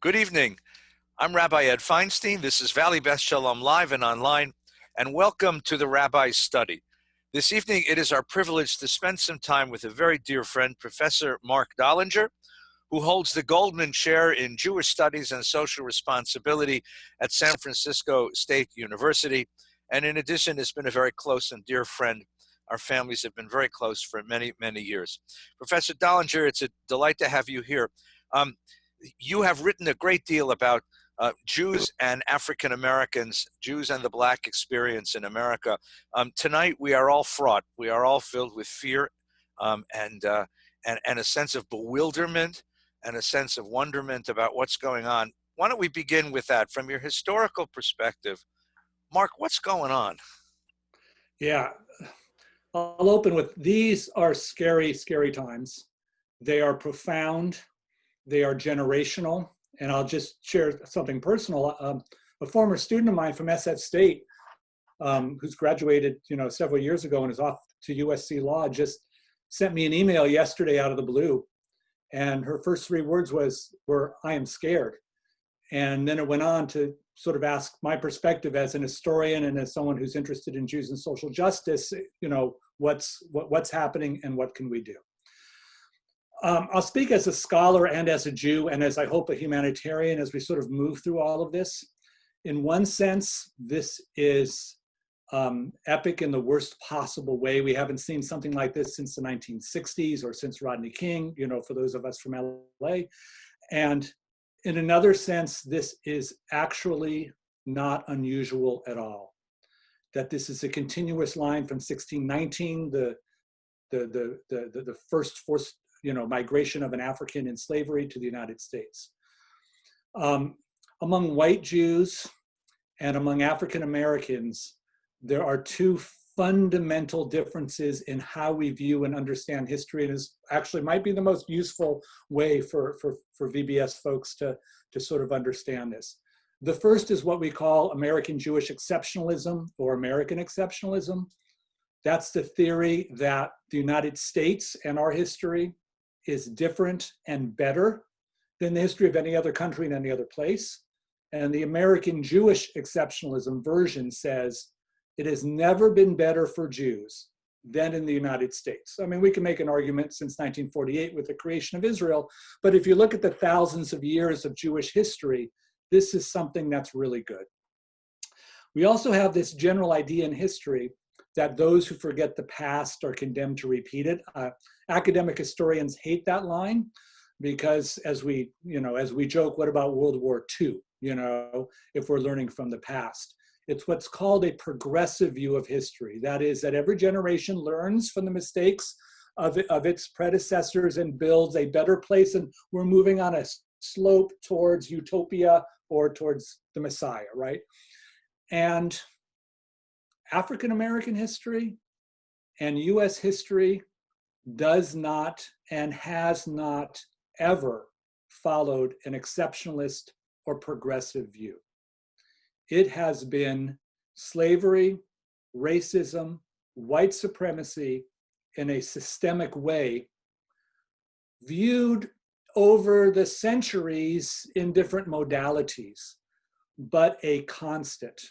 Good evening. I'm Rabbi Ed Feinstein. This is Valley Beth Shalom Live and online, and welcome to the Rabbi's Study. This evening, it is our privilege to spend some time with a very dear friend, Professor Marc Dollinger, who holds the Goldman Chair in Jewish Studies and Social Responsibility at San Francisco State University. And in addition, has been a very close and dear friend. Our families have been very close for many, many years. Professor Dollinger, it's a delight to have you here. You have written a great deal about Jews and African Americans, Jews and the Black experience in America. Tonight, we are all fraught. We are all filled with fear and a sense of bewilderment and a sense of wonderment about what's going on. Why don't we begin with that? From your historical perspective, Marc, what's going on? Yeah, I'll open with, these are scary, scary times. They are profound. They are generational, and I'll just share something personal. A former student of mine from SF State, who's graduated, several years ago and is off to USC Law, just sent me an email yesterday out of the blue, and her first three words were "I am scared," and then it went on to sort of ask my perspective as an historian and as someone who's interested in Jews and social justice. What's happening and what can we do? I'll speak as a scholar and as a Jew and as I hope a humanitarian as we sort of move through all of this. In one sense, this is epic in the worst possible way. We haven't seen something like this since the 1960s or since Rodney King, for those of us from LA. And in another sense, this is actually not unusual at all. That this is a continuous line from 1619, the first forced migration of an African in slavery to the United States. Among white Jews and among African Americans, there are two fundamental differences in how we view and understand history, and is actually might be the most useful way for VBS folks to sort of understand this. The first is what we call American Jewish exceptionalism or American exceptionalism. That's the theory that the United States and our history is different and better than the history of any other country in any other place. And the American Jewish exceptionalism version says it has never been better for Jews than in the United States. I mean, we can make an argument since 1948 with the creation of Israel, but if you look at the thousands of years of Jewish history, this is something that's really good. We also have this general idea in history that those who forget the past are condemned to repeat it. Academic historians hate that line because as we joke, what about World War II, if we're learning from the past? It's what's called a progressive view of history. That is that every generation learns from the mistakes of its predecessors and builds a better place, and we're moving on a slope towards utopia or towards the Messiah, right? And African American history and US history does not and has not ever followed an exceptionalist or progressive view. It has been slavery, racism, white supremacy in a systemic way, viewed over the centuries in different modalities, but a constant.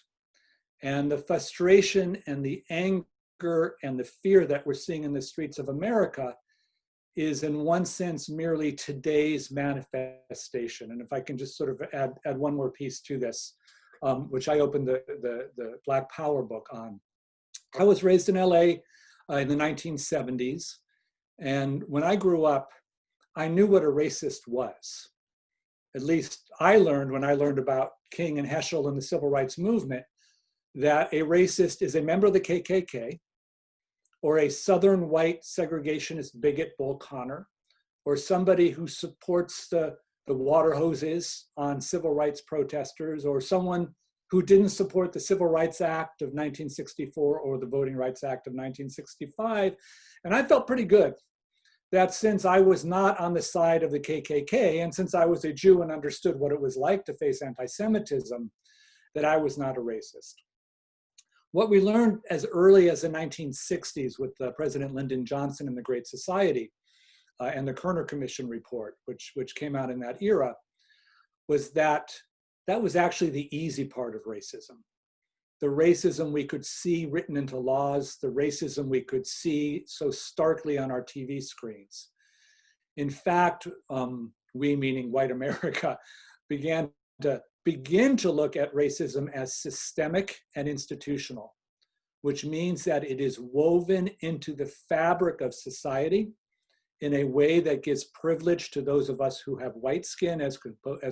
And the frustration and the anger and the fear that we're seeing in the streets of America is in one sense merely today's manifestation. And if I can just sort of add one more piece to this, which I opened the Black Power book on. I was raised in LA in the 1970s. And when I grew up, I knew what a racist was. At least I learned when I learned about King and Heschel and the Civil Rights Movement, that a racist is a member of the KKK, or a Southern white segregationist bigot, Bull Connor, or somebody who supports the water hoses on civil rights protesters, or someone who didn't support the Civil Rights Act of 1964 or the Voting Rights Act of 1965. And I felt pretty good that since I was not on the side of the KKK, and since I was a Jew and understood what it was like to face anti-Semitism, that I was not a racist. What we learned as early as the 1960s with President Lyndon Johnson and the Great Society and the Kerner Commission report, which came out in that era, was that that was actually the easy part of racism. The racism we could see written into laws, the racism we could see so starkly on our TV screens. In fact, we, meaning white America, began to look at racism as systemic and institutional, which means that it is woven into the fabric of society in a way that gives privilege to those of us who have white skin as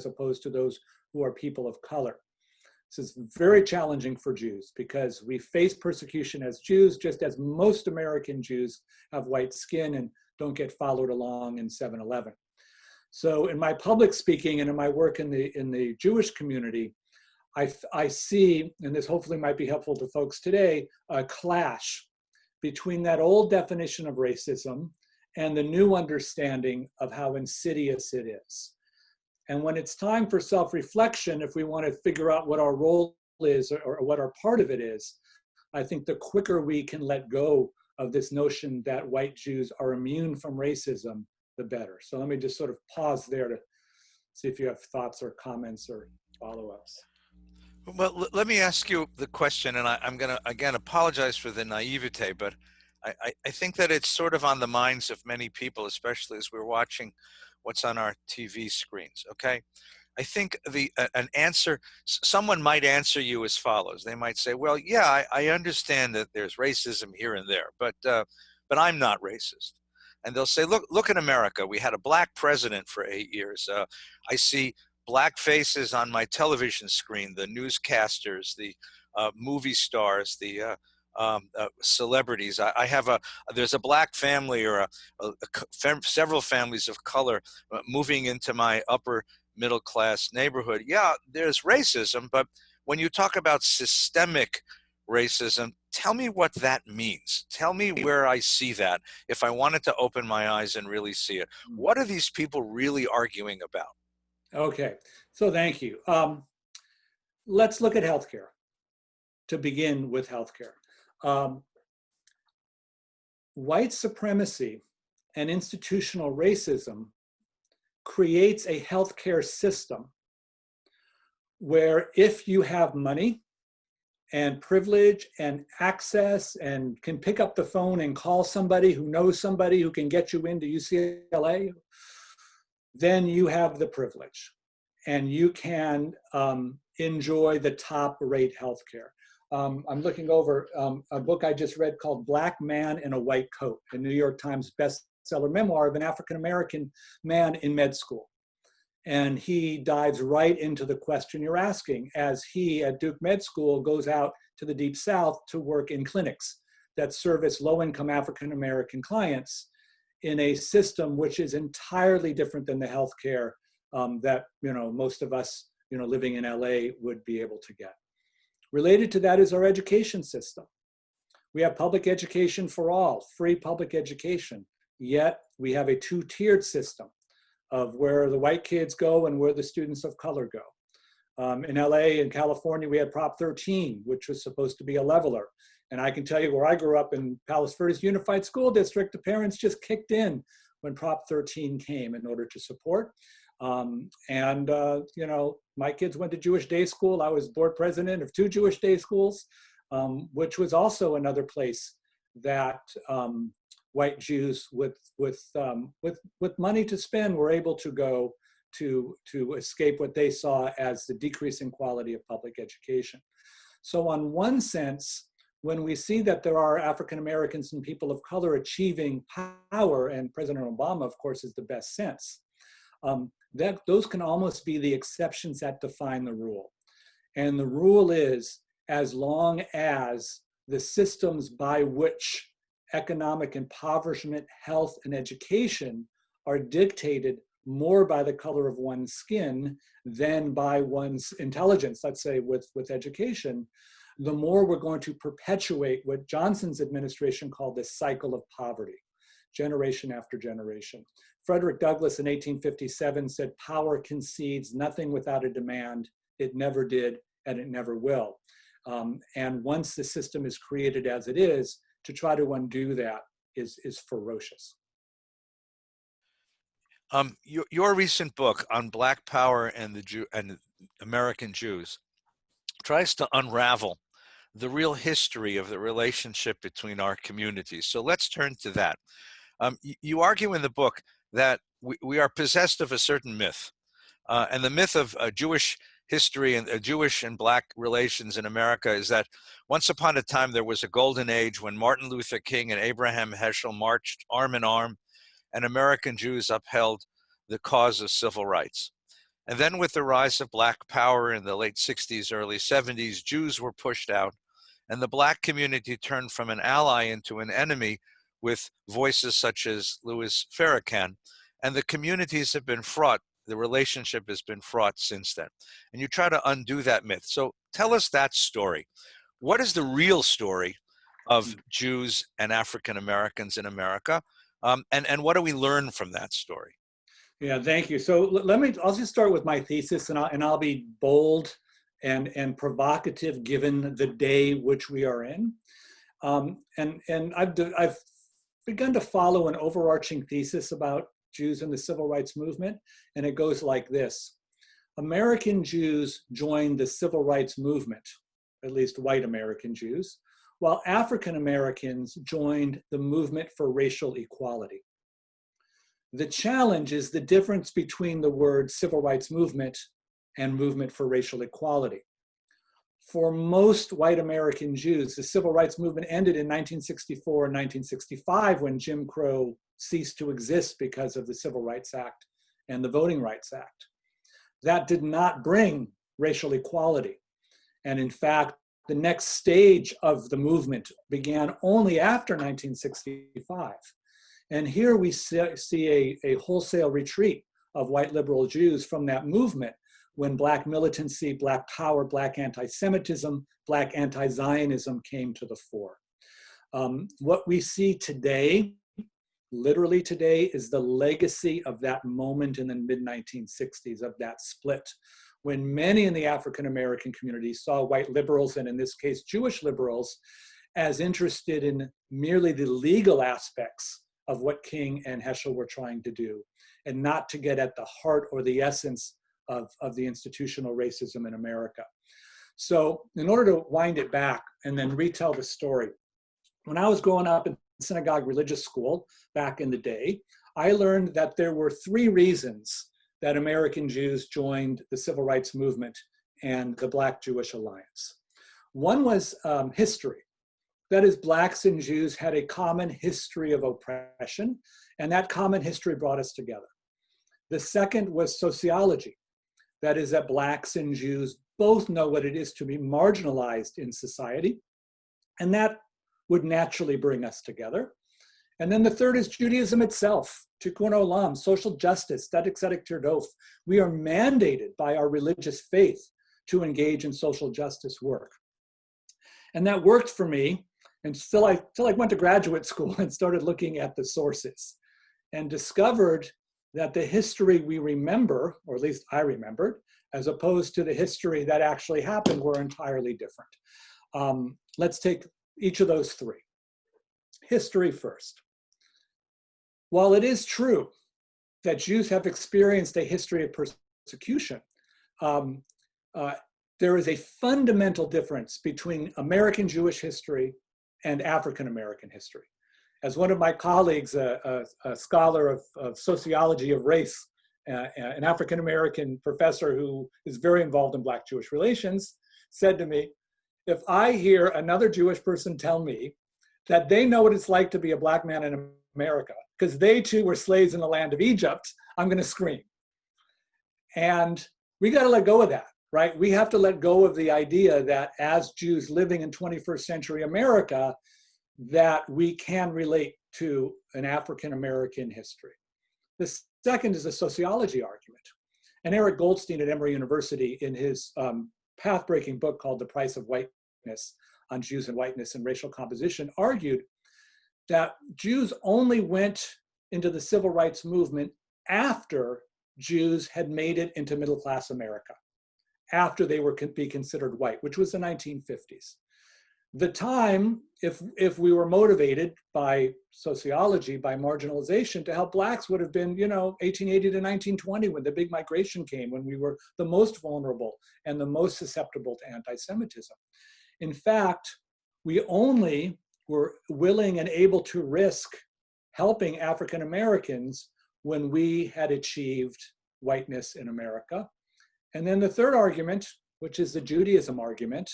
opposed to those who are people of color. This is very challenging for Jews because we face persecution as Jews, just as most American Jews have white skin and don't get followed along in 7-Eleven. So in my public speaking and in my work in the Jewish community, I see, and this hopefully might be helpful to folks today, a clash between that old definition of racism and the new understanding of how insidious it is. And when it's time for self-reflection, if we want to figure out what our role is or what our part of it is, I think the quicker we can let go of this notion that white Jews are immune from racism, the better. So let me just sort of pause there to see if you have thoughts or comments or follow-ups. Well, let me ask you the question, and I'm going to, again, apologize for the naivete, but I think that it's sort of on the minds of many people, especially as we're watching what's on our TV screens, okay? I think an answer, someone might answer you as follows. They might say, well, yeah, I understand that there's racism here and there, but I'm not racist. And they'll say, look at America. We had a black president for 8 years. I see black faces on my television screen, the newscasters, the movie stars, the celebrities. There's a black family or several families of color moving into my upper middle class neighborhood. Yeah, there's racism, but when you talk about systemic racism, tell me what that means. Tell me where I see that if I wanted to open my eyes and really see it. What are these people really arguing about? Okay, so thank you. Let's look at healthcare. To begin with healthcare. White supremacy and institutional racism creates a healthcare system where if you have money and privilege and access and can pick up the phone and call somebody who knows somebody who can get you into UCLA, then you have the privilege and you can enjoy the top rate healthcare. I'm looking over a book I just read called Black Man in a White Coat, a New York Times bestseller memoir of an African-American man in med school. And he dives right into the question you're asking as he at Duke Med School goes out to the Deep South to work in clinics that service low-income African-American clients in a system which is entirely different than the healthcare that most of us living in LA would be able to get. Related to that is our education system. We have public education for all, free public education, yet we have a two-tiered system of where the white kids go and where the students of color go. In LA and California, we had Prop 13, which was supposed to be a leveler. And I can tell you where I grew up in Palos Verdes Unified School District, the parents just kicked in when Prop 13 came in order to support. My kids went to Jewish day school. I was board president of 2 Jewish day schools, which was also another place that white Jews with money to spend were able to go to escape what they saw as the decreasing quality of public education. So on one sense, when we see that there are African Americans and people of color achieving power, and President Obama, of course, is the best sense, those can almost be the exceptions that define the rule. And the rule is, as long as the systems by which economic impoverishment, health, and education are dictated more by the color of one's skin than by one's intelligence, let's say with education, the more we're going to perpetuate what Johnson's administration called the cycle of poverty, generation after generation. Frederick Douglass in 1857 said, "Power concedes nothing without a demand. It never did, and it never will." And once the system is created as it is, to try to undo that is ferocious. Your recent book on Black Power and the Jew and American Jews tries to unravel the real history of the relationship between our communities. So let's turn to that. You argue in the book that we are possessed of a certain myth, and the myth of Jewish history and Jewish and Black relations in America is that once upon a time there was a golden age when Martin Luther King and Abraham Heschel marched arm in arm, and American Jews upheld the cause of civil rights. And then with the rise of Black power in the late 60s, early 70s, Jews were pushed out, and the Black community turned from an ally into an enemy with voices such as Louis Farrakhan. And the communities have been fraught. The relationship has been fraught since then. And you try to undo that myth. So tell us that story. What is the real story of Jews and African Americans in America? And what do we learn from that story? Yeah, thank you. So I'll just start with my thesis, and I'll be bold and provocative given the day which we are in. And I've begun to follow an overarching thesis about Jews and the civil rights movement, and it goes like this. American Jews joined the civil rights movement, at least white American Jews, while African Americans joined the movement for racial equality. The challenge is the difference between the word civil rights movement and movement for racial equality. For most white American Jews, the civil rights movement ended in 1964 and 1965 when Jim Crow ceased to exist because of the Civil Rights Act and the Voting Rights Act. That did not bring racial equality. And in fact, the next stage of the movement began only after 1965. And here we see a wholesale retreat of white liberal Jews from that movement when Black militancy, Black power, Black anti-Semitism, Black anti-Zionism came to the fore. What we see today, literally today, is the legacy of that moment in the mid-1960s, of that split, when many in the African American community saw white liberals, and in this case Jewish liberals, as interested in merely the legal aspects of what King and Heschel were trying to do, and not to get at the heart or the essence of the institutional racism in America. So in order to wind it back and then retell the story, when I was growing up in synagogue religious school back in the day, I learned that there were three reasons that American Jews joined the civil rights movement and the Black Jewish Alliance. One was history. That is, Blacks and Jews had a common history of oppression, and that common history brought us together. The second was sociology. That is, that Blacks and Jews both know what it is to be marginalized in society, and that would naturally bring us together. And then the third is Judaism itself, tikkun olam, social justice, tzedek tzedek tirdof. We are mandated by our religious faith to engage in social justice work. And that worked for me until I went to graduate school and started looking at the sources and discovered that the history we remember, or at least I remembered, as opposed to the history that actually happened, were entirely different. Let's take each of those three. History first. While it is true that Jews have experienced a history of persecution, there is a fundamental difference between American Jewish history and African American history. As one of my colleagues, a scholar of sociology of race, an African American professor who is very involved in Black Jewish relations, said to me, if I hear another Jewish person tell me that they know what it's like to be a Black man in America, because they too were slaves in the land of Egypt, I'm gonna scream. And we gotta let go of that, right? We have to let go of the idea that as Jews living in 21st century America, that we can relate to an African American history. The second is a sociology argument. And Eric Goldstein at Emory University, in his path-breaking book called The Price of Whiteness, on Jews and whiteness and racial composition, argued that Jews only went into the civil rights movement after Jews had made it into middle-class America, after they were be considered white, which was the 1950s. The time, if we were motivated by sociology, by marginalization, to help blacks would have been, 1880 to 1920, when the big migration came, when we were the most vulnerable and the most susceptible to anti-Semitism. In fact, we only were willing and able to risk helping African Americans when we had achieved whiteness in America. And then the third argument, which is the Judaism argument,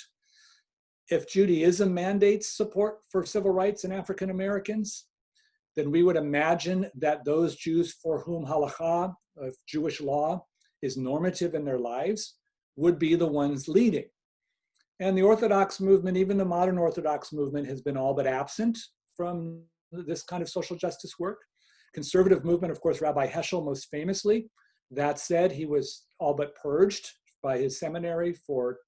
if Judaism mandates support for civil rights in African Americans, then we would imagine that those Jews for whom halakha, Jewish law, is normative in their lives, would be the ones leading. And the Orthodox movement, even the modern Orthodox movement, has been all but absent from this kind of social justice work. Conservative movement, of course, Rabbi Heschel most famously. That said, he was all but purged by his seminary for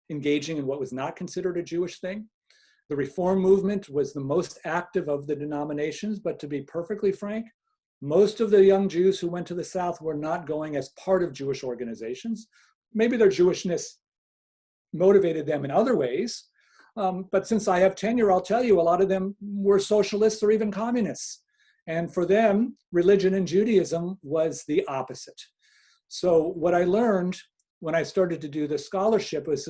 engaging in what was not considered a Jewish thing. The Reform movement was the most active of the denominations, but to be perfectly frank, most of the young Jews who went to the South were not going as part of Jewish organizations. Maybe their Jewishness motivated them in other ways, but since I have tenure, I'll tell you, a lot of them were socialists or even communists. And for them, religion and Judaism was the opposite. So what I learned when I started to do the scholarship was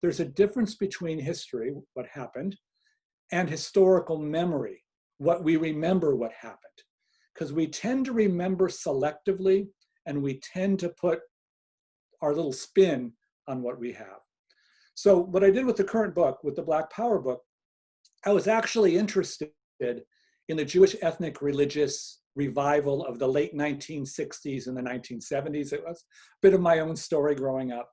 there's a difference between history, what happened, and historical memory, what we remember what happened. Because we tend to remember selectively, and we tend to put our little spin on what we have. So what I did with the current book, with the Black Power book, I was actually interested in the Jewish ethnic religious revival of the late 1960s and the 1970s. It was a bit of my own story growing up.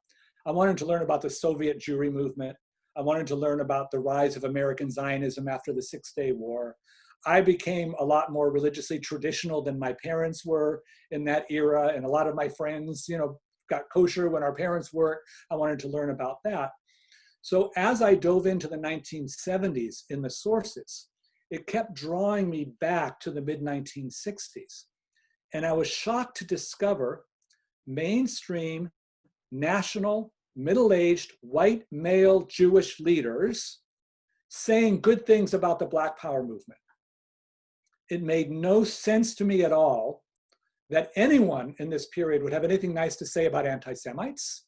I wanted to learn about the Soviet Jewry movement. I wanted to learn about the rise of American Zionism after the Six-Day War. I became a lot more religiously traditional than my parents were in that era, and a lot of my friends, got kosher when our parents weren't. I wanted to learn about that. So as I dove into the 1970s in the sources, it kept drawing me back to the mid-1960s. And I was shocked to discover mainstream, national, middle-aged, white, male Jewish leaders saying good things about the Black Power movement. It made no sense to me at all that anyone in this period would have anything nice to say about anti-Semites.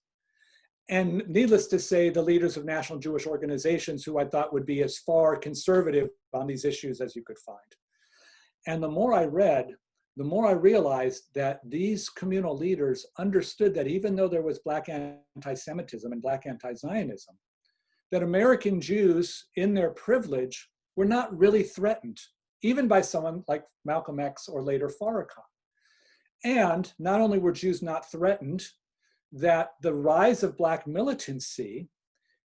And needless to say, the leaders of national Jewish organizations who I thought would be as far conservative on these issues as you could find. And the more I read, the more I realized that these communal leaders understood that even though there was Black anti-Semitism and Black anti-Zionism, that American Jews in their privilege were not really threatened, even by someone like Malcolm X or later Farrakhan. And not only were Jews not threatened, that the rise of Black militancy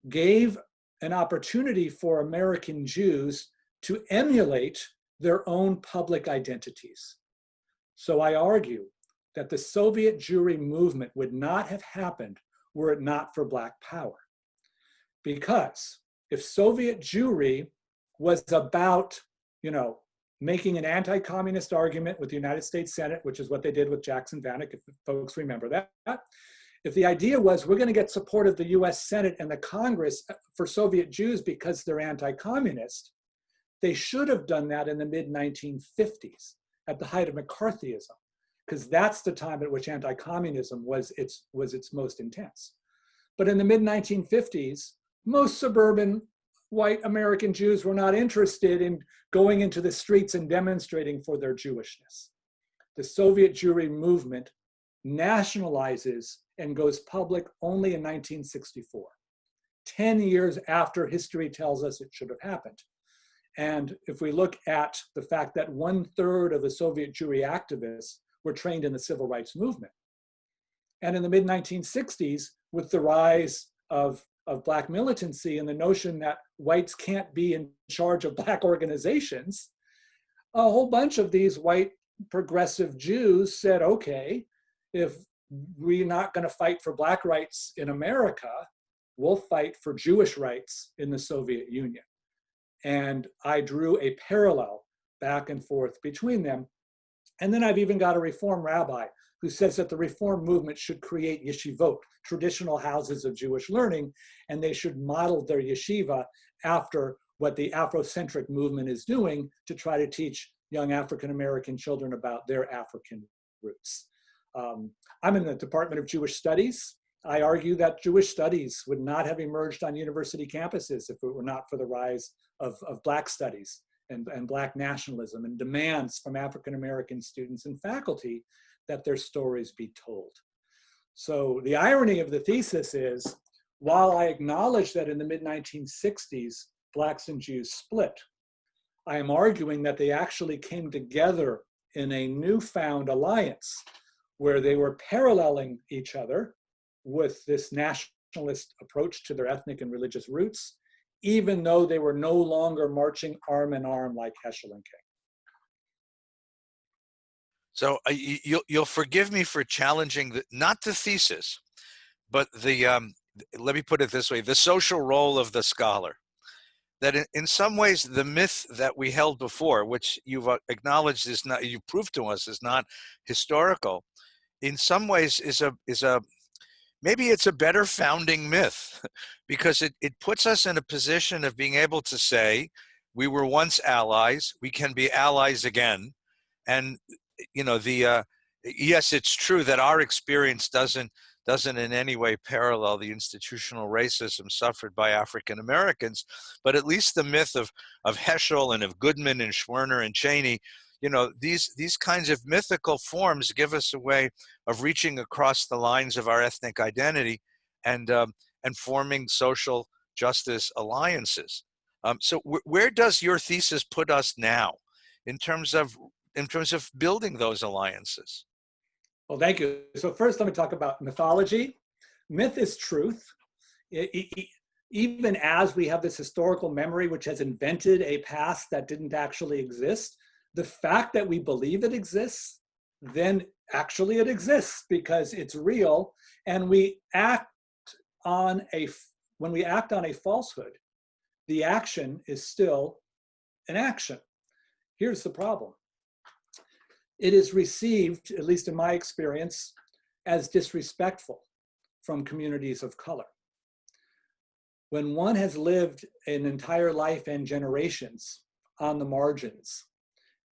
gave an opportunity for American Jews to emulate their own public identities. So I argue that the Soviet Jewry movement would not have happened were it not for Black Power. Because if Soviet Jewry was about, making an anti-communist argument with the United States Senate, which is what they did with Jackson Vanik, if folks remember that, if the idea was we're going to get support of the US Senate and the Congress for Soviet Jews because they're anti-communist, they should have done that in the mid-1950s at the height of McCarthyism, because that's the time at which anti-communism was its most intense. But in the mid-1950s, most suburban white American Jews were not interested in going into the streets and demonstrating for their Jewishness. The Soviet Jewry movement nationalizes and goes public only in 1964, 10 years after history tells us it should have happened. And if we look at the fact that 1/3 of the Soviet Jewry activists were trained in the civil rights movement. And in the mid-1960s, with the rise of Black militancy and the notion that whites can't be in charge of Black organizations, a whole bunch of these white progressive Jews said, okay, if we're not going to fight for Black rights in America, we'll fight for Jewish rights in the Soviet Union. And I drew a parallel back and forth between them. And then I've even got a Reform rabbi who says that the reform movement should create yeshivot, traditional houses of Jewish learning, and they should model their yeshiva after what the Afrocentric movement is doing to try to teach young African-American children about their African roots. I'm in the Department of Jewish Studies. I argue that Jewish studies would not have emerged on university campuses if it were not for the rise of Black studies and Black nationalism and demands from African-American students and faculty that their stories be told. So the irony of the thesis is, while I acknowledge that in the mid-1960s, Blacks and Jews split, I am arguing that they actually came together in a newfound alliance where they were paralleling each other with this nationalist approach to their ethnic and religious roots, even though they were no longer marching arm in arm like Heschel and King. So you'll forgive me for challenging not the thesis, but let me put it this way, the social role of the scholar. That in some ways, the myth that we held before, which you've acknowledged is not, you proved to us is not historical, in some ways maybe it's a better founding myth, because it puts us in a position of being able to say, we were once allies, we can be allies again. And, you know, yes, it's true that our experience doesn't in any way parallel the institutional racism suffered by African Americans, but at least the myth of Heschel and of Goodman and Schwerner and Cheney, you know, these kinds of mythical forms give us a way of reaching across the lines of our ethnic identity and forming social justice alliances. So where does your thesis put us now in terms of building those alliances? Well, thank you. So first, let me talk about mythology. Myth is truth. Even as we have this historical memory, which has invented a past that didn't actually exist, the fact that we believe it exists, then actually it exists because it's real. And when we act on a falsehood, the action is still an action. Here's the problem. It is received, at least in my experience, as disrespectful from communities of color. When one has lived an entire life and generations on the margins,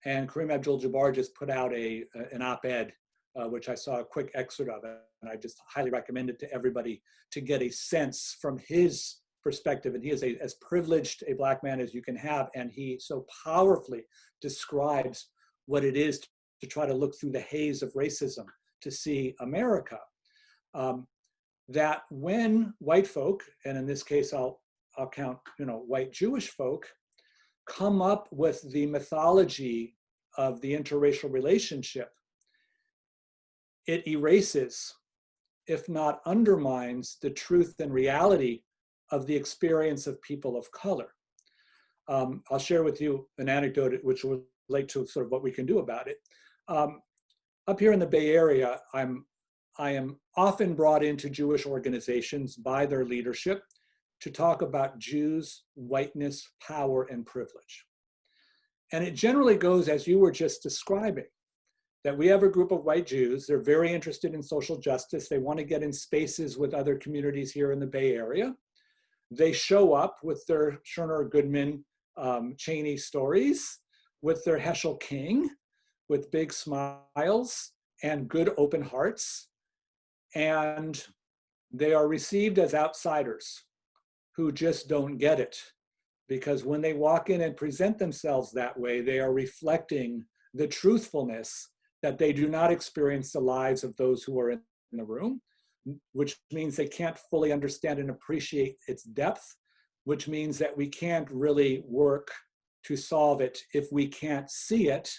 and Kareem Abdul-Jabbar just put out an op-ed, which I saw a quick excerpt of it, and I just highly recommend it to everybody to get a sense from his perspective. And he is as privileged a Black man as you can have, and he so powerfully describes what it is to try to look through the haze of racism to see America. That when white folk, and in this case I'll count, you know, white Jewish folk, come up with the mythology of the interracial relationship, it erases, if not undermines, the truth and reality of the experience of people of color. I'll share with you an anecdote which will relate to sort of what we can do about it. Up here in the Bay Area, I am often brought into Jewish organizations by their leadership to talk about Jews, whiteness, power, and privilege. And it generally goes as you were just describing, that we have a group of white Jews, they're very interested in social justice, they want to get in spaces with other communities here in the Bay Area. They show up with their Schwerner, Goodman, Cheney stories, with their Heschel King, with big smiles and good open hearts. And they are received as outsiders who just don't get it. Because when they walk in and present themselves that way, they are reflecting the truthfulness that they do not experience the lives of those who are in the room, which means they can't fully understand and appreciate its depth, which means that we can't really work to solve it if we can't see it.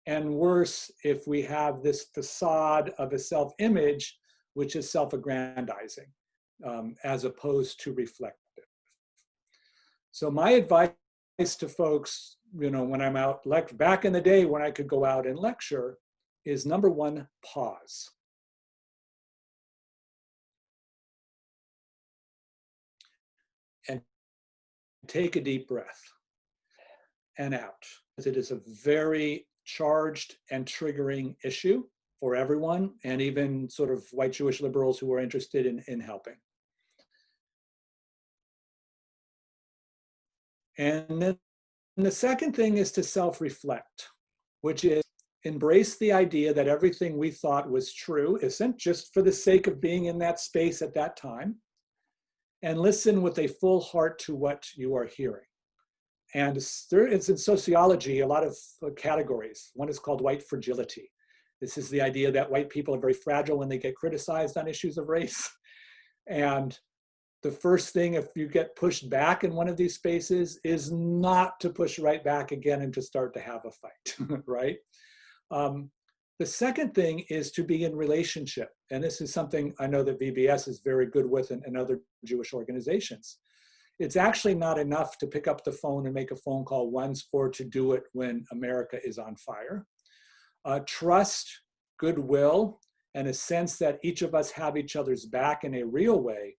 And worse, if we have this facade of a self-image, which is self-aggrandizing, as opposed to reflective. So my advice to folks, you know, when I'm out, back in the day when I could go out and lecture, is number one, pause. And take a deep breath and out. It is a very charged and triggering issue. for everyone, and even sort of white Jewish liberals who are interested in helping. And then the second thing is to self-reflect, which is embrace the idea that everything we thought was true isn't, just for the sake of being in that space at that time, and listen with a full heart to what you are hearing. And it's in sociology, a lot of categories. One is called white fragility. This is the idea that white people are very fragile when they get criticized on issues of race. And the first thing, if you get pushed back in one of these spaces, is not to push right back again and to start to have a fight, right? The second thing is to be in relationship. And this is something I know that VBS is very good with and other Jewish organizations. It's actually not enough to pick up the phone and make a phone call once, or to do it when America is on fire. Trust, goodwill, and a sense that each of us have each other's back in a real way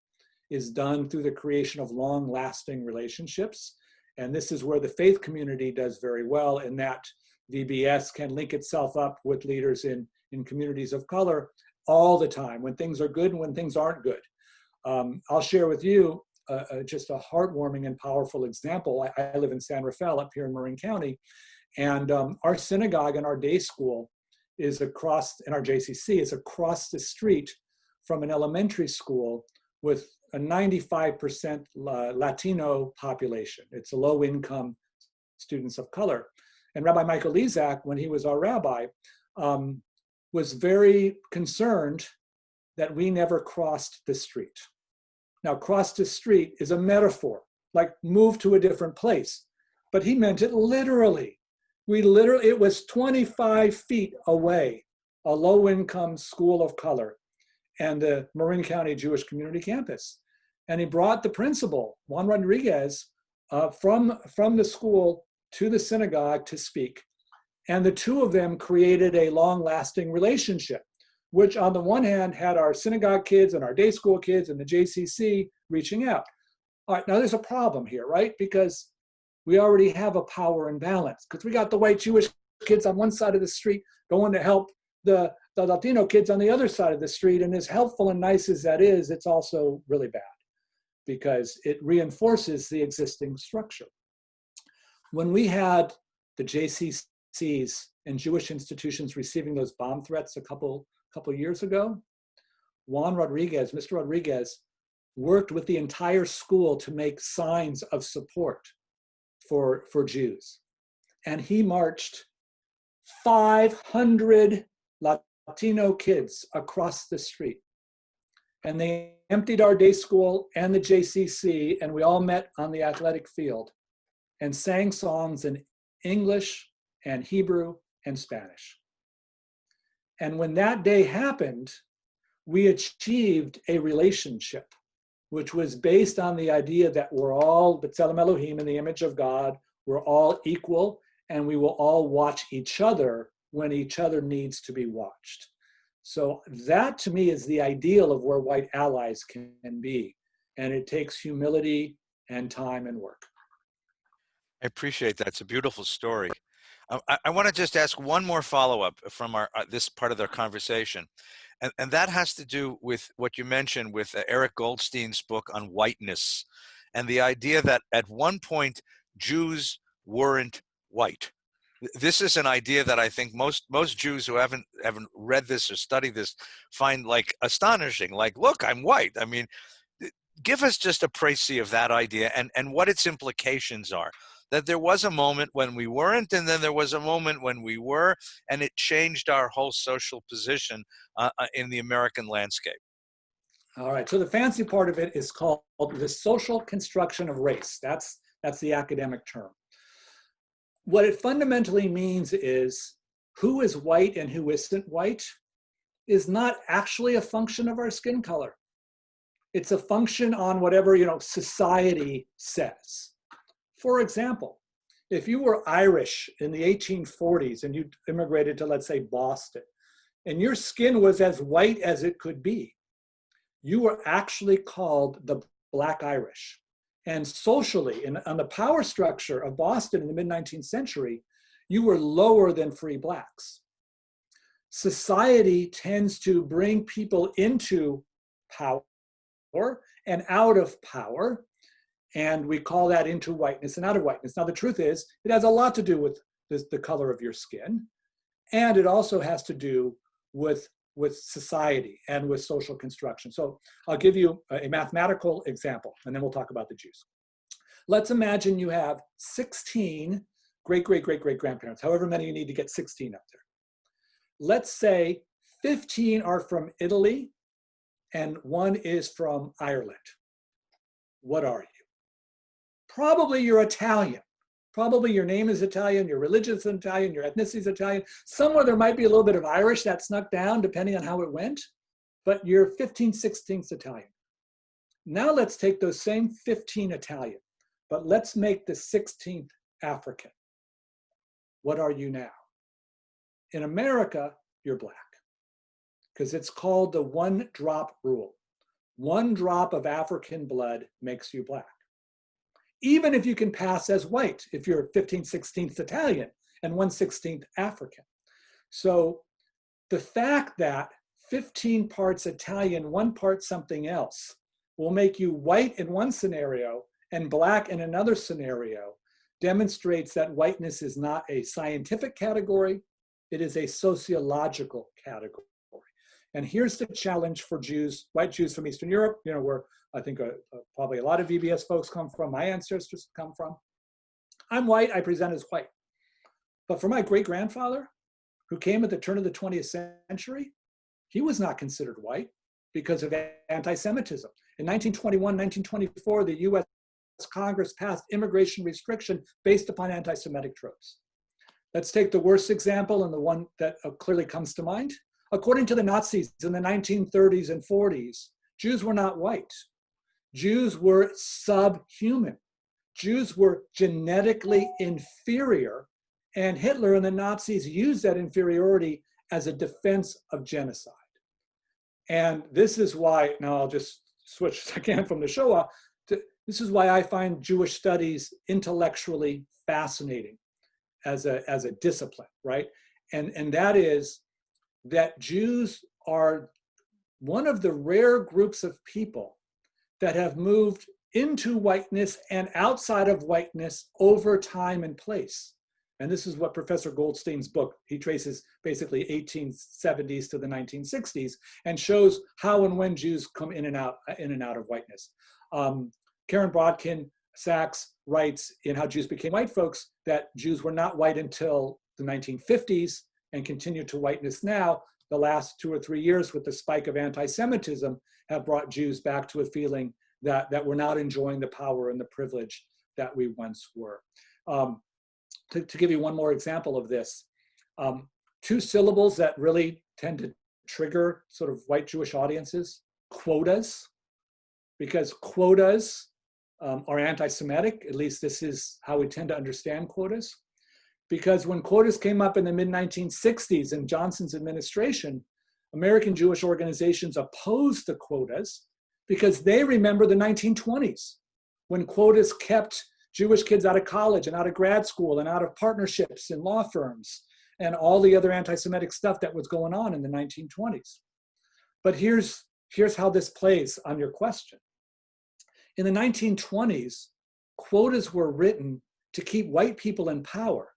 is done through the creation of long-lasting relationships. And this is where the faith community does very well, in that VBS can link itself up with leaders in communities of color all the time, when things are good and when things aren't good. I'll share with you just a heartwarming and powerful example. I live in San Rafael up here in Marin County, and our synagogue and our day school is across, and our JCC is across the street from an elementary school with a 95% Latino population. It's a low-income students of color. And Rabbi Michael Lizak, when he was our rabbi, was very concerned that we never crossed the street. Now, cross the street is a metaphor, like move to a different place, but he meant it literally. It was 25 feet away, a low-income school of color and the Marin County Jewish Community Campus. And he brought the principal, Juan Rodriguez, from the school to the synagogue to speak. And the two of them created a long-lasting relationship, which on the one hand had our synagogue kids and our day school kids and the JCC reaching out. All right, now there's a problem here, right? Because we already have a power imbalance, because we got the white Jewish kids on one side of the street going to help the Latino kids on the other side of the street. And as helpful and nice as that is, it's also really bad, because it reinforces the existing structure. When we had the JCCs and Jewish institutions receiving those bomb threats a couple years ago, Mr. Rodriguez, worked with the entire school to make signs of support for Jews. And he marched 500 Latino kids across the street. And they emptied our day school and the JCC, and we all met on the athletic field and sang songs in English and Hebrew and Spanish. And when that day happened, we achieved a relationship, which was based on the idea that we're all B'Tselem Elohim, in the image of God, we're all equal, and we will all watch each other when each other needs to be watched. So that, to me, is the ideal of where white allies can be. And it takes humility and time and work. I appreciate that. It's a beautiful story. I want to just ask one more follow-up from this part of their conversation. And that has to do with what you mentioned with Eric Goldstein's book on whiteness, and the idea that at one point Jews weren't white. This is an idea that I think most Jews who haven't read this or studied this find like astonishing. Like, look, I'm white. I mean, give us just a précis of that idea and what its implications are. That there was a moment when we weren't, and then there was a moment when we were, and it changed our whole social position in the American landscape. All right, so the fancy part of it is called the social construction of race. That's the academic term. What it fundamentally means is who is white and who isn't white is not actually a function of our skin color. It's a function on whatever, society says. For example, if you were Irish in the 1840s and you immigrated to, let's say, Boston, and your skin was as white as it could be, you were actually called the Black Irish. And socially, on the power structure of Boston in the mid-19th century, you were lower than free Blacks. society tends to bring people into power and out of power, and we call that into whiteness and out of whiteness. Now, the truth is, it has a lot to do with the color of your skin, and it also has to do with society and with social construction. So I'll give you a mathematical example, and then we'll talk about the Jews. Let's imagine you have 16 great-great-great-great-grandparents, however many you need to get 16 up there. Let's say 15 are from Italy and 1 is from Ireland. What are you? Probably you're Italian. Probably your name is Italian, your religion is Italian, your ethnicity is Italian. Somewhere there might be a little bit of Irish that snuck down depending on how it went, but you're 15/16 Italian. Now let's take those same 15 Italian, but let's make the 16th African. What are you now? In America, you're black, because it's called the 1-drop rule. 1 drop of African blood makes you black. Even if you can pass as white, if you're 15/16 Italian and 1/16 African. So the fact that 15 parts Italian, 1 part something else will make you white in one scenario and black in another scenario demonstrates that whiteness is not a scientific category, it is a sociological category. And here's the challenge for Jews, white Jews from Eastern Europe, where I think probably a lot of VBS folks come from, my ancestors come from. I'm white, I present as white. But for my great-grandfather, who came at the turn of the 20th century, he was not considered white because of anti-Semitism. In 1921, 1924, the US Congress passed immigration restriction based upon anti-Semitic tropes. Let's take the worst example and the one that clearly comes to mind. According to the Nazis in the 1930s and 40s, Jews were not white. Jews were subhuman. Jews were genetically inferior, and Hitler and the Nazis used that inferiority as a defense of genocide. And this is why, now I'll just switch again from the Shoah, this is why I find Jewish studies intellectually fascinating as a discipline, right? And that is that Jews are one of the rare groups of people that have moved into whiteness and outside of whiteness over time and place. And this is what Professor Goldstein's book, he traces basically 1870s to the 1960s and shows how and when Jews come in and out of whiteness. Karen Brodkin Sachs writes in How Jews Became White Folks that Jews were not white until the 1950s and continue to whiteness now. The last 2 or 3 years with the spike of anti-Semitism have brought Jews back to a feeling that we're not enjoying the power and the privilege that we once were. To give you one more example of this, 2 syllables that really tend to trigger sort of white Jewish audiences, quotas, because quotas are anti-Semitic, at least this is how we tend to understand quotas. Because when quotas came up in the mid-1960s in Johnson's administration, American Jewish organizations opposed the quotas because they remember the 1920s when quotas kept Jewish kids out of college and out of grad school and out of partnerships in law firms and all the other anti-Semitic stuff that was going on in the 1920s. But here's how this plays on your question. In the 1920s, quotas were written to keep white people in power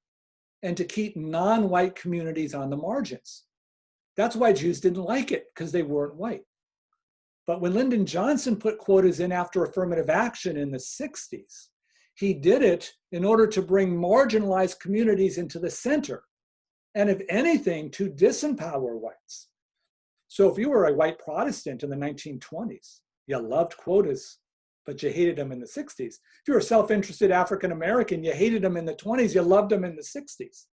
and to keep non-white communities on the margins. That's why Jews didn't like it, because they weren't white. But when Lyndon Johnson put quotas in after affirmative action in the 60s, he did it in order to bring marginalized communities into the center, and if anything, to disempower whites. So if you were a white Protestant in the 1920s, you loved quotas, but you hated them in the 60s. If you were a self-interested African-American, you hated them in the 20s, you loved them in the 60s.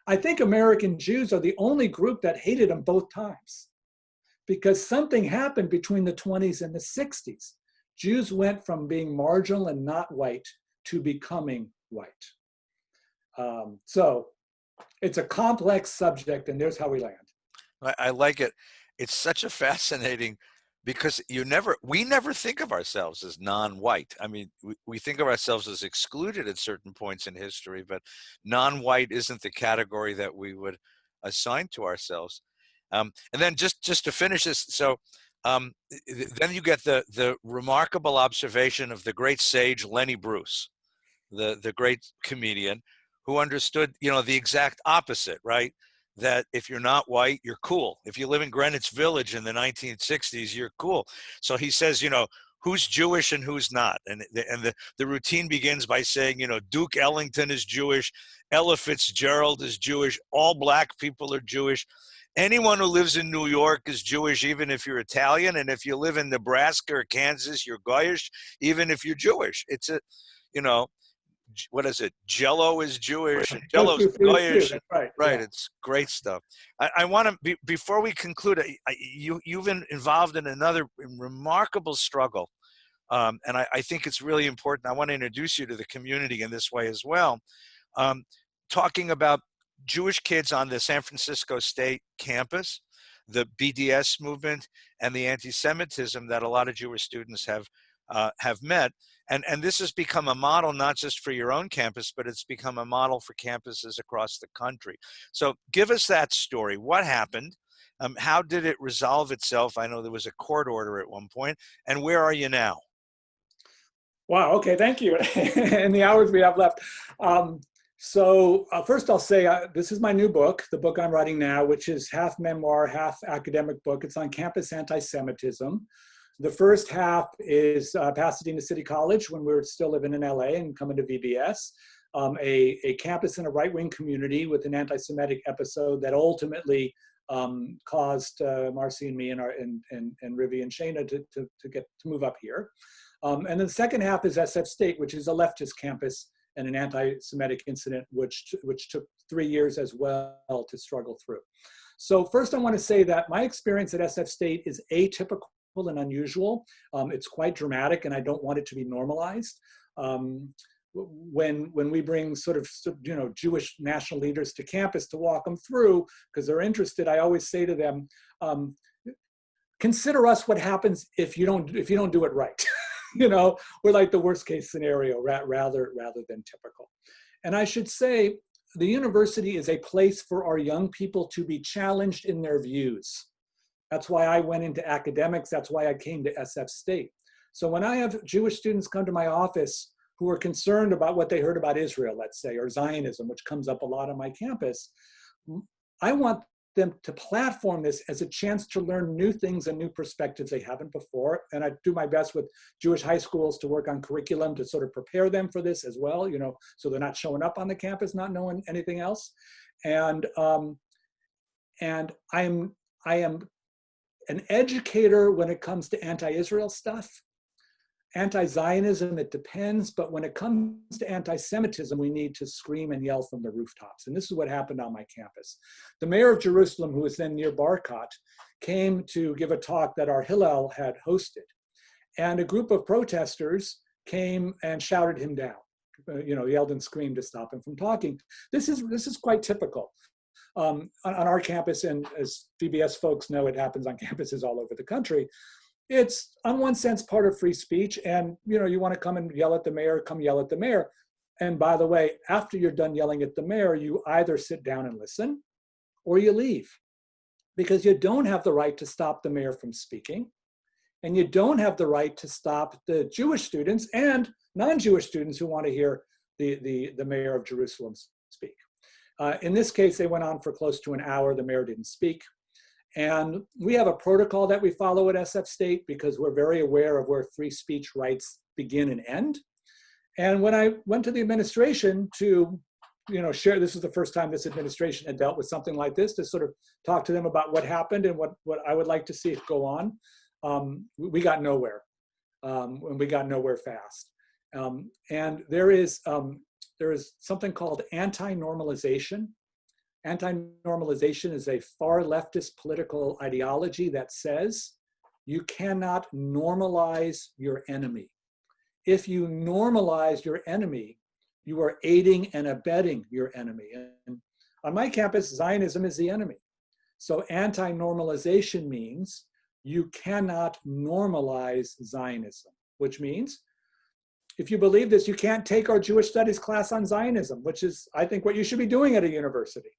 I think American Jews are the only group that hated them both times, because something happened between the 20s and the 60s. Jews went from being marginal and not white to becoming white. So it's a complex subject, and there's how we land. I like it. It's such a fascinating, because we never think of ourselves as non-white. I mean, we think of ourselves as excluded at certain points in history, but non-white isn't the category that we would assign to ourselves. And then just to finish this, so then you get the remarkable observation of the great sage Lenny Bruce, the great comedian, who understood, the exact opposite, right? That if you're not white, you're cool. If you live in Greenwich Village in the 1960s, you're cool. So he says, who's Jewish and who's not. And the routine begins by saying, Duke Ellington is Jewish, Ella Fitzgerald is Jewish, all black people are Jewish. Anyone who lives in New York is Jewish, even if you're Italian. And if you live in Nebraska or Kansas, you're Goyish, even if you're Jewish. It's what is it? Jello is Jewish and Jello's Goyish. Right. Right. Yeah. It's great stuff. I want to, before we conclude, you've been involved in another remarkable struggle. And I think it's really important. I want to introduce you to the community in this way as well. Talking about Jewish kids on the San Francisco State campus, the BDS movement, and the anti-Semitism that a lot of Jewish students have met. And this has become a model not just for your own campus, but it's become a model for campuses across the country. So give us that story. What happened? How did it resolve itself? I know there was a court order at one point. And where are you now? Wow, okay, thank you. In the hours we have left. So first I'll say this is my new book, the book I'm writing now, which is half memoir, half academic book. It's on campus anti-Semitism. The first half is Pasadena City College, when we were still living in LA and coming to VBS, a campus in a right-wing community with an anti-Semitic episode that ultimately caused Marcy and me and Rivi and Shana to move up here. And then the second half is SF State, which is a leftist campus and an anti-Semitic incident, which took 3 years as well to struggle through. So first I want to say that my experience at SF State is atypical and unusual. It's quite dramatic, and I don't want it to be normalized. When we bring sort of Jewish national leaders to campus to walk them through because they're interested, I always say to them, consider us what happens if you don't do it right. We're like the worst case scenario rather than typical. And I should say the university is a place for our young people to be challenged in their views. That's why I went into academics. That's why I came to SF State. So when I have Jewish students come to my office who are concerned about what they heard about Israel, let's say, or Zionism, which comes up a lot on my campus, I want them to platform this as a chance to learn new things and new perspectives they haven't before. And I do my best with Jewish high schools to work on curriculum to sort of prepare them for this as well, so they're not showing up on the campus not knowing anything else. And I am an educator when it comes to anti-Israel stuff. Anti-Zionism, it depends, but when it comes to anti-Semitism, we need to scream and yell from the rooftops. And this is what happened on my campus. The mayor of Jerusalem, who was then near Barkat, came to give a talk that our Hillel had hosted. And a group of protesters came and shouted him down, yelled and screamed to stop him from talking. This is quite typical. On our campus, and as VBS folks know, it happens on campuses all over the country. It's, on one sense, part of free speech. And, you want to come and yell at the mayor, come yell at the mayor. And by the way, after you're done yelling at the mayor, you either sit down and listen or you leave. Because you don't have the right to stop the mayor from speaking. And you don't have the right to stop the Jewish students and non-Jewish students who want to hear the mayor of Jerusalem speak. In this case, they went on for close to an hour. The mayor didn't speak. And we have a protocol that we follow at SF State because we're very aware of where free speech rights begin and end. And when I went to the administration to, share, this was the first time this administration had dealt with something like this, to sort of talk to them about what happened and what I would like to see it go on, we got nowhere. And we got nowhere fast. And there is something called anti-normalization. Anti-normalization is a far leftist political ideology that says you cannot normalize your enemy. If you normalize your enemy, you are aiding and abetting your enemy. And on my campus, Zionism is the enemy. So anti-normalization means you cannot normalize Zionism, which means if you believe this, you can't take our Jewish studies class on Zionism, which is, I think, what you should be doing at a university.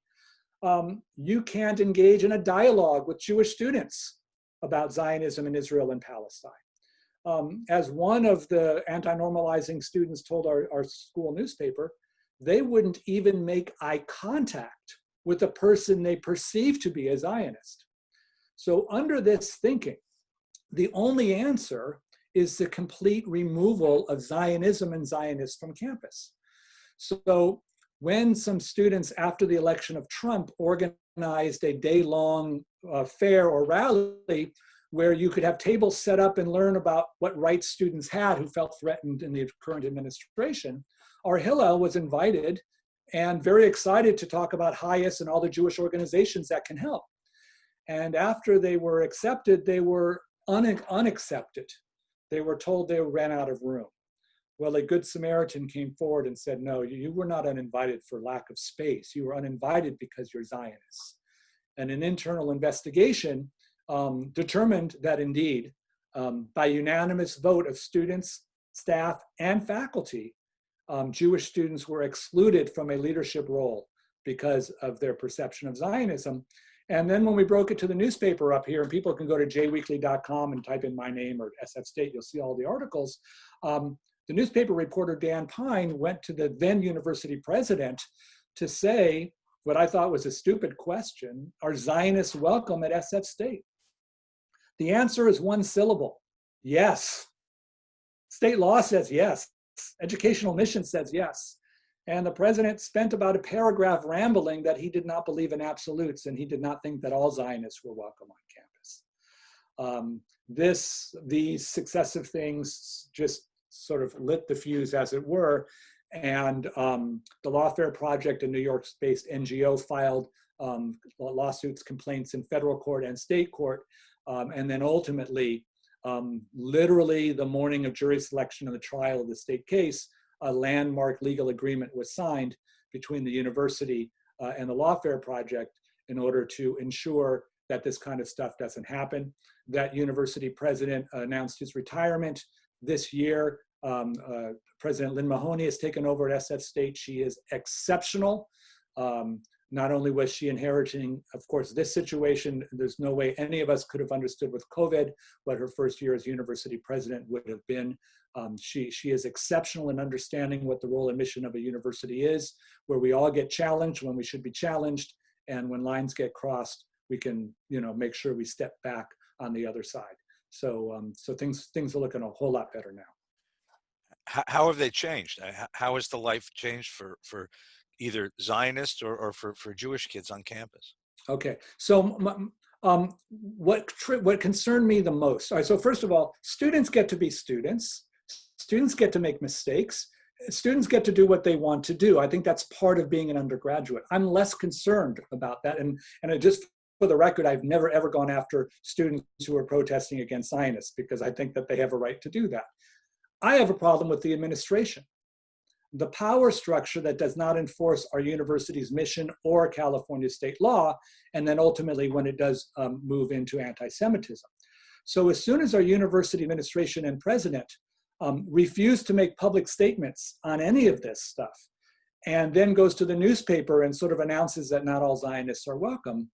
you can't engage in a dialogue with Jewish students about Zionism in Israel and Palestine. As one of the anti-normalizing students told our school newspaper, they wouldn't even make eye contact with a person they perceive to be a Zionist. So under this thinking, the only answer is the complete removal of Zionism and Zionists from campus. So when some students after the election of Trump organized a day-long fair or rally where you could have tables set up and learn about what rights students had who felt threatened in the current administration, our Hillel was invited and very excited to talk about HIAS and all the Jewish organizations that can help. And after they were accepted, they were unaccepted. They were told they ran out of room. Well, a good Samaritan came forward and said, no, you were not uninvited for lack of space. You were uninvited because you're Zionists. And an internal investigation determined that indeed, by unanimous vote of students, staff, and faculty, Jewish students were excluded from a leadership role because of their perception of Zionism. And then when we broke it to the newspaper up here, and people can go to jweekly.com and type in my name or SF State, you'll see all the articles. The newspaper reporter, Dan Pine, went to the then university president to say what I thought was a stupid question: are Zionists welcome at SF State? The answer is one syllable: yes. State law says yes. Educational mission says yes. And the president spent about a paragraph rambling that he did not believe in absolutes and he did not think that all Zionists were welcome on campus. These successive things just sort of lit the fuse, as it were. And the Lawfare Project, a New York-based NGO, filed lawsuits, complaints in federal court and state court. And then ultimately, literally the morning of jury selection of the trial of the state case, a landmark legal agreement was signed between the university and the Lawfare Project in order to ensure that this kind of stuff doesn't happen. That university president announced his retirement this year. President Lynn Mahoney has taken over at SF State. She is exceptional. Not only was she inheriting, of course, this situation, there's no way any of us could have understood with COVID what her first year as university president would have been. She is exceptional in understanding what the role and mission of a university is, where we all get challenged when we should be challenged, and when lines get crossed, we can, make sure we step back on the other side. So things are looking a whole lot better now. How have they changed? How has the life changed for either Zionists or for Jewish kids on campus? Okay, so what concerned me the most, all right, so first of all, students get to be students. Students get to make mistakes. Students get to do what they want to do. I think that's part of being an undergraduate. I'm less concerned about that. And just for the record, I've never ever gone after students who are protesting against Zionists because I think that they have a right to do that. I have a problem with the administration. The power structure that does not enforce our university's mission or California state law, and then ultimately when it does move into anti-Semitism. So as soon as our university administration and president refuse to make public statements on any of this stuff, and then goes to the newspaper and sort of announces that not all Zionists are welcome,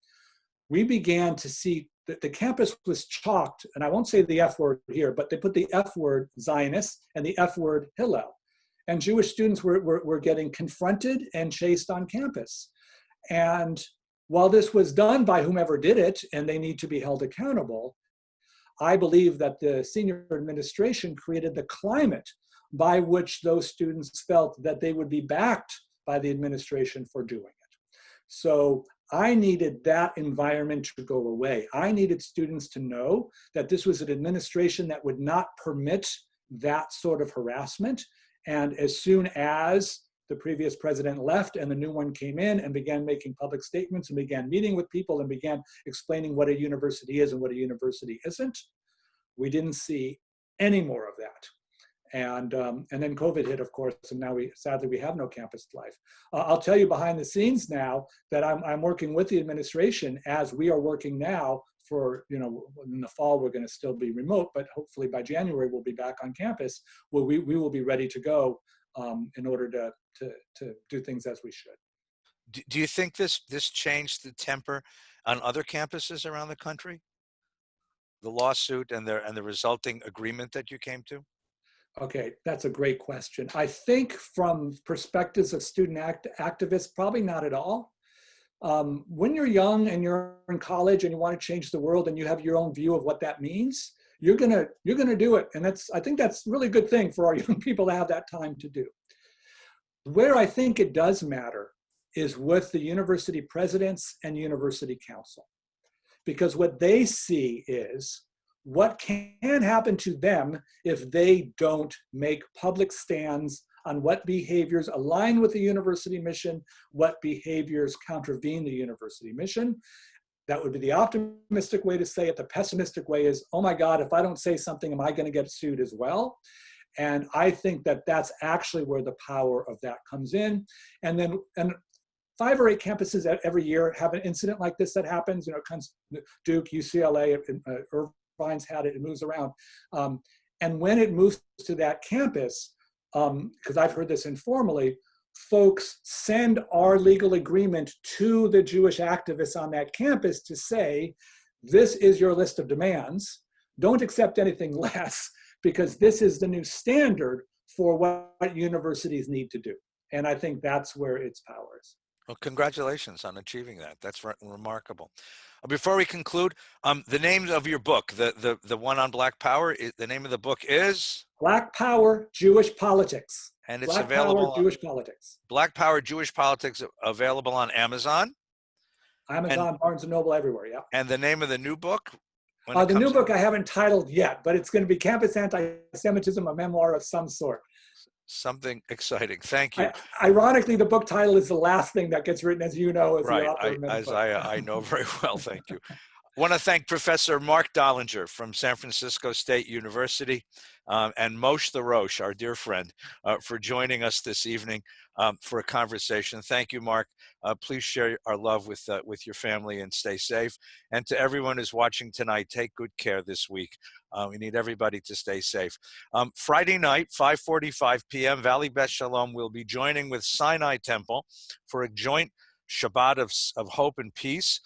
we began to see that the campus was chalked, and I won't say the F word here, but they put the F word Zionists and the F word Hillel. And Jewish students were getting confronted and chased on campus. And while this was done by whomever did it, and they need to be held accountable, I believe that the senior administration created the climate by which those students felt that they would be backed by the administration for doing it. So I needed that environment to go away. I needed students to know that this was an administration that would not permit that sort of harassment. And as soon as the previous president left and the new one came in and began making public statements and began meeting with people and began explaining what a university is and what a university isn't, we didn't see any more of that. And then COVID hit, of course, and now sadly we have no campus life. I'll tell you behind the scenes now that I'm working with the administration as we are working now for, in the fall we're going to still be remote, but hopefully by January we'll be back on campus where we will be ready to go in order to do things as we should. Do you think this changed the temper on other campuses around the country? The lawsuit and the resulting agreement that you came to? Okay, that's a great question. I think from perspectives of student activists, probably not at all. When you're young and you're in college and you want to change the world and you have your own view of what that means, you're gonna do it. And I think that's a really good thing for our young people to have that time to do. Where I think it does matter is with the university presidents and university council, because what they see is what can happen to them if they don't make public stands on what behaviors align with the university mission, what behaviors contravene the university mission. That would be the optimistic way to say it. The pessimistic way is, oh my God, if I don't say something, am I going to get sued as well? And I think that that's actually where the power of that comes in. And 5 or 8 campuses every year have an incident like this that happens. You know, it comes Duke, UCLA, Irvine's had it. It moves around, and when it moves to that campus, because I've heard this informally, folks send our legal agreement to the Jewish activists on that campus to say, this is your list of demands. Don't accept anything less, because this is the new standard for what universities need to do. And I think that's where its power is. Well, congratulations on achieving that. That's remarkable. Before we conclude, the name of your book, the one on Black Power, the name of the book is? Black Power, Jewish Politics. And it's Black available Power, Jewish Politics. Black Power, Jewish Politics, available on Amazon? Amazon, Barnes & Noble, everywhere, yeah. And the name of the new book? The new book I haven't titled yet, but it's going to be Campus Anti-Semitism, a memoir of some sort. Something exciting. Thank you. Ironically, the book title is the last thing that gets written, as you know, as right. the author. I know very well. Thank you. I want to thank Professor Marc Dollinger from San Francisco State University and Moshe the Roche, our dear friend, for joining us this evening for a conversation. Thank you, Marc. Please share our love with your family and stay safe. And to everyone who's watching tonight, take good care this week. We need everybody to stay safe. Friday night, 5:45 p.m., Valley Beth Shalom will be joining with Sinai Temple for a joint Shabbat of hope and peace.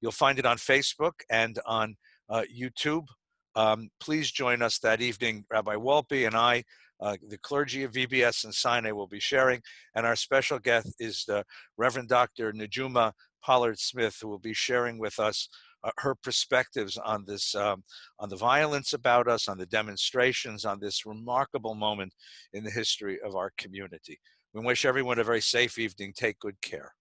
You'll find it on Facebook and on YouTube. Please join us that evening. Rabbi Wolpe and I, the clergy of VBS and Sinai, will be sharing, and our special guest is the Reverend Dr. Najuma Pollard-Smith, who will be sharing with us her perspectives on this, on the violence about us, on the demonstrations, on this remarkable moment in the history of our community. We wish everyone a very safe evening. Take good care.